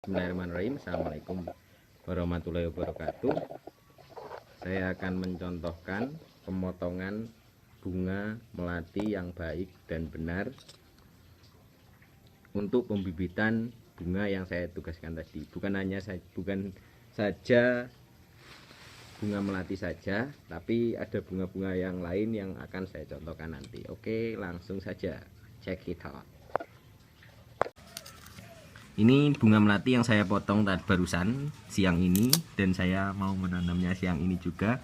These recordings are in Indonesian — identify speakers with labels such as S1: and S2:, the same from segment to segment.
S1: Bismillahirrahmanirrahim. Assalamualaikum warahmatullahi wabarakatuh. Saya akan mencontohkan pemotongan bunga melati yang baik dan benar untuk pembibitan bunga yang saya tugaskan tadi. Bukan saja bunga melati saja, tapi ada bunga-bunga yang lain yang akan saya contohkan nanti. Oke, langsung saja check it out. Ini bunga melati yang saya potong tadi barusan siang ini, dan saya mau menanamnya siang ini juga.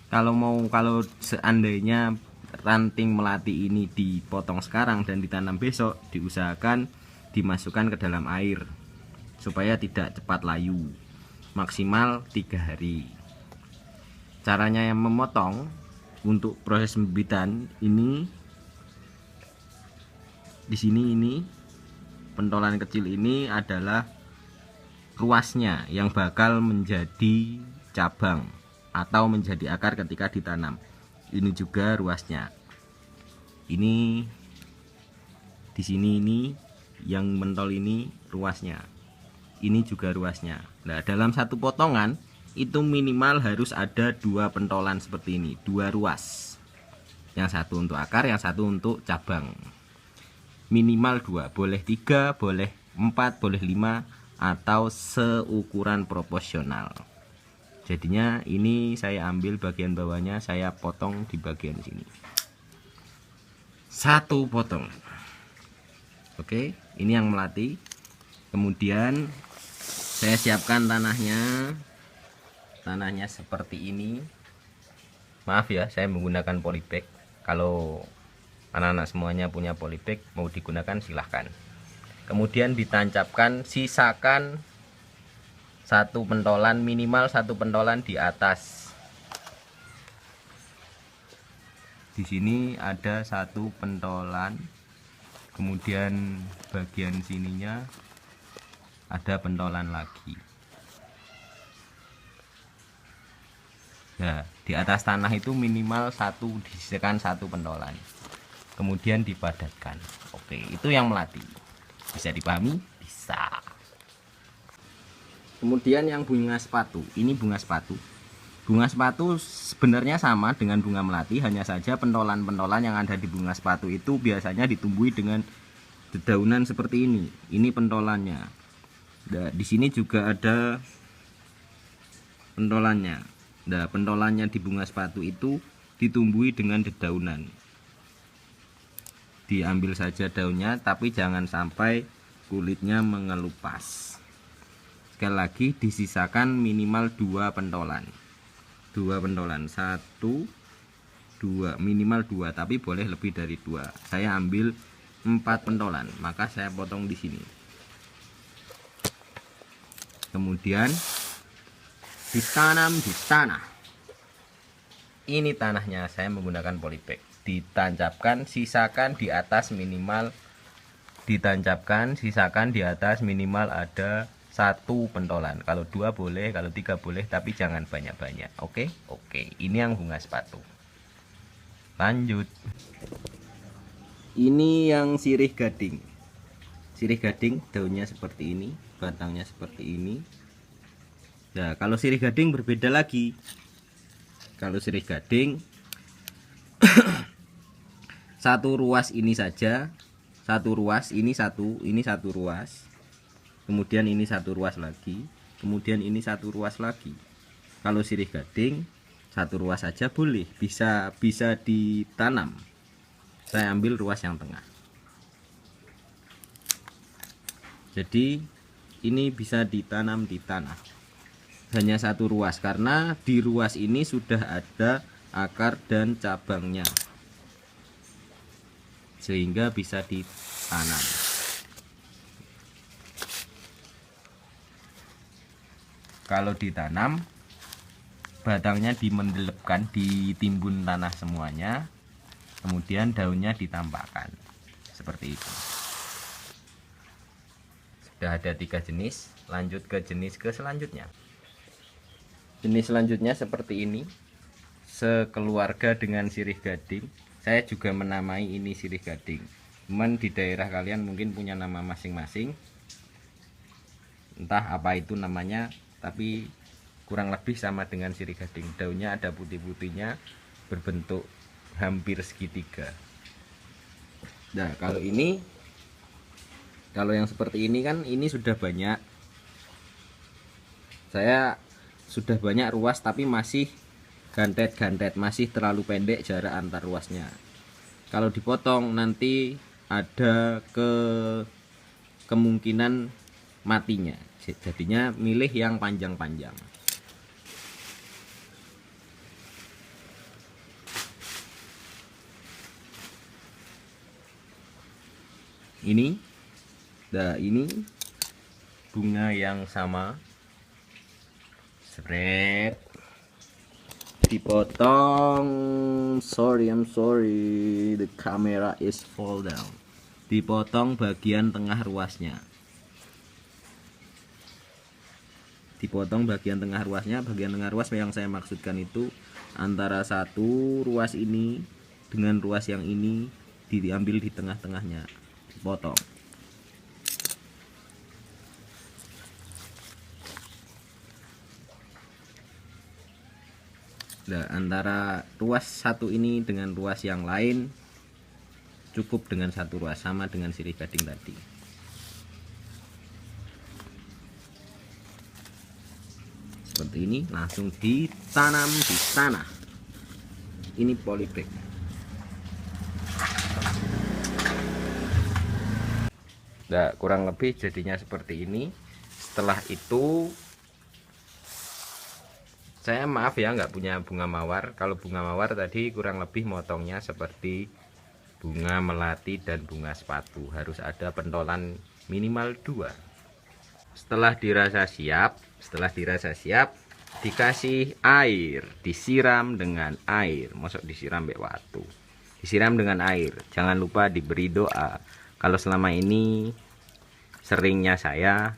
S1: Kalau seandainya ranting melati ini dipotong sekarang dan ditanam besok, diusahakan dimasukkan ke dalam air supaya tidak cepat layu, maksimal 3 hari. Caranya yang memotong untuk proses pembibitan ini, di sini ini pentolan kecil ini adalah ruasnya yang bakal menjadi cabang atau menjadi akar ketika ditanam. Ini juga ruasnya. Ini di sini ini yang mentol ini ruasnya. Ini juga ruasnya. Nah, dalam satu potongan itu minimal harus ada 2 pentolan seperti ini, 2 ruas. Yang satu untuk akar, yang satu untuk cabang. Minimal 2, boleh 3, boleh 4, boleh 5, atau seukuran proporsional. Jadinya ini saya ambil bagian bawahnya, saya potong di bagian sini. 1 potong. Oke, ini yang melati. Kemudian saya siapkan tanahnya. Tanahnya seperti ini. Maaf ya, saya menggunakan polybag. Kalau anak-anak semuanya punya polybag, mau digunakan silahkan. Kemudian ditancapkan, sisakan 1 pentolan, minimal 1 pentolan di atas. Di sini ada 1 pentolan, kemudian bagian sininya ada pentolan lagi. Nah, di atas tanah itu minimal 1, disisakan 1 pentolan. Kemudian dipadatkan. Oke, itu yang melati. Bisa dipahami? Bisa. Kemudian yang bunga sepatu. Ini bunga sepatu. Bunga sepatu sebenarnya sama dengan bunga melati, hanya saja pentolan-pentolan yang ada di bunga sepatu itu biasanya ditumbuhi dengan dedaunan seperti ini. Ini pentolannya. Nah, di sini juga ada pentolannya. Nah, pentolannya di bunga sepatu itu ditumbuhi dengan dedaunan. Diambil saja daunnya, tapi jangan sampai kulitnya mengelupas. Sekali lagi, disisakan minimal 2 pentolan. 2 pentolan, 1, 2, minimal 2, tapi boleh lebih dari 2. Saya ambil 4 pentolan, maka saya potong di sini. Kemudian ditanam di tanah. Ini tanahnya, saya menggunakan polybag. Ditancapkan, sisakan di atas minimal, ditancapkan, sisakan di atas minimal ada 1 pentolan. Kalau 2 boleh, kalau 3 boleh, tapi jangan banyak-banyak. Oke, ini yang bunga sepatu. Lanjut. Ini yang sirih gading. Sirih gading daunnya seperti ini, batangnya seperti ini. Nah, kalau sirih gading berbeda lagi. Kalau sirih gading 1 ruas ini saja, 1 ruas, ini 1 ruas, kemudian ini 1 ruas lagi, kemudian ini 1 ruas lagi. Kalau sirih gading 1 ruas saja boleh, bisa ditanam. Saya ambil ruas yang tengah. Jadi ini bisa ditanam di tanah. Hanya 1 ruas, karena di ruas ini sudah ada akar dan cabangnya, sehingga bisa ditanam. Kalau ditanam, batangnya dimendelepkan, ditimbun tanah semuanya, kemudian daunnya ditampakkan seperti itu. Sudah ada 3 jenis, lanjut ke jenis selanjutnya. Jenis selanjutnya seperti ini, sekeluarga dengan sirih gading. Saya juga menamai ini sirih gading. Cuman di daerah kalian mungkin punya nama masing-masing. entah apa itu namanya, tapi kurang lebih sama dengan sirih gading. Daunnya ada putih-putihnya, berbentuk hampir segitiga. Nah, kalau yang seperti ini kan ini sudah banyak. Saya sudah banyak ruas tapi masih gantet-gantet, masih terlalu pendek jarak antar ruasnya. Kalau dipotong nanti ada kemungkinan matinya. Jadinya milih yang panjang-panjang. Ini bunga yang sama, seret, dipotong. I'm sorry, the camera is fall down. Dipotong bagian tengah ruasnya. Bagian tengah ruas yang saya maksudkan itu antara satu ruas ini dengan ruas yang ini, diambil di tengah-tengahnya, dipotong. Nah, antara ruas satu ini dengan ruas yang lain cukup dengan satu ruas, sama dengan sirih gading tadi. Seperti ini, langsung ditanam di tanah. Ini polybag. Nah, kurang lebih jadinya seperti ini. Setelah itu, saya maaf ya nggak punya bunga mawar. Kalau bunga mawar tadi kurang lebih motongnya seperti bunga melati dan bunga sepatu, harus ada pentolan minimal 2. Setelah dirasa siap, dikasih air, disiram dengan air. Mosok disiram mbek watu. Disiram dengan air. Jangan lupa diberi doa. Kalau selama ini seringnya saya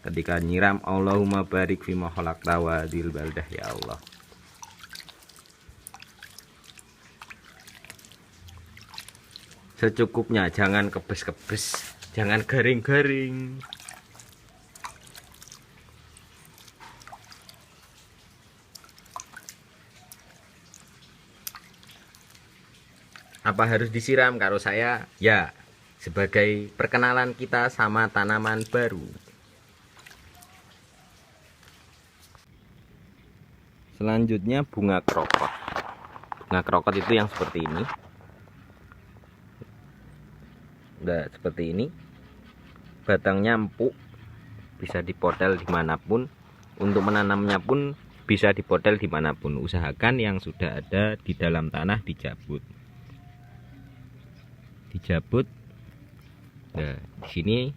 S1: ketika nyiram, Allahumma barik fima khalaqta wa dil baldah, ya Allah. Secukupnya, jangan kebes-kebes, jangan garing-garing. Apa harus disiram? Kalau saya ya, sebagai perkenalan kita sama tanaman baru. Selanjutnya bunga krokot. Bunga krokot itu yang seperti ini. Nah, seperti ini. Batangnya empuk, bisa dipodel dimanapun. Untuk menanamnya pun bisa dipodel dimanapun. Usahakan yang sudah ada di dalam tanah dijabut. Nah, di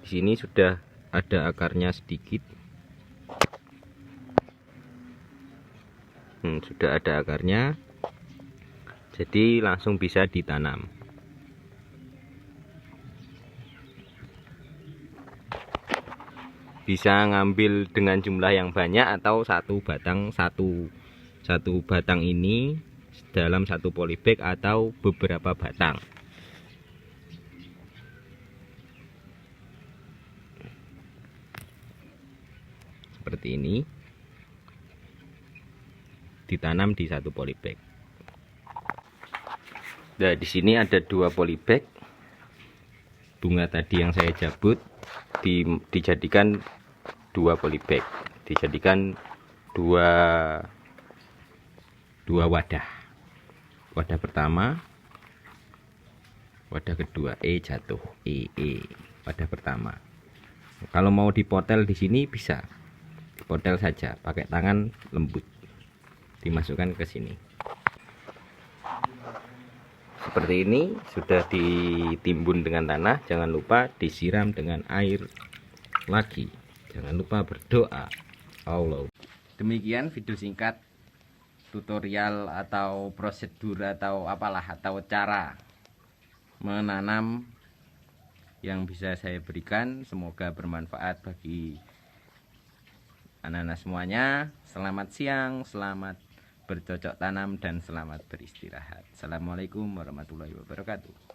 S1: sini sudah ada akarnya sedikit. Sudah ada akarnya, jadi langsung bisa ditanam. Bisa ngambil dengan jumlah yang banyak atau satu batang ini dalam satu polybag atau beberapa batang. Seperti ini. Ditanam di satu polybag. Nah, di sini ada 2 polybag. Bunga tadi yang saya cabut dijadikan 2 polybag. Dijadikan dua wadah. Wadah pertama, wadah kedua. Jatuh. Wadah pertama. Kalau mau dipotel di sini bisa. Dipotel saja, pakai tangan lembut. Dimasukkan ke sini seperti ini. Sudah ditimbun dengan tanah, jangan lupa disiram dengan air lagi. Jangan lupa berdoa Allah. Demikian video singkat tutorial atau prosedur atau apalah, atau cara menanam yang bisa saya berikan. Semoga bermanfaat bagi anak-anak semuanya. Selamat siang, selamat bercocok tanam, dan selamat beristirahat. Assalamualaikum warahmatullahi wabarakatuh.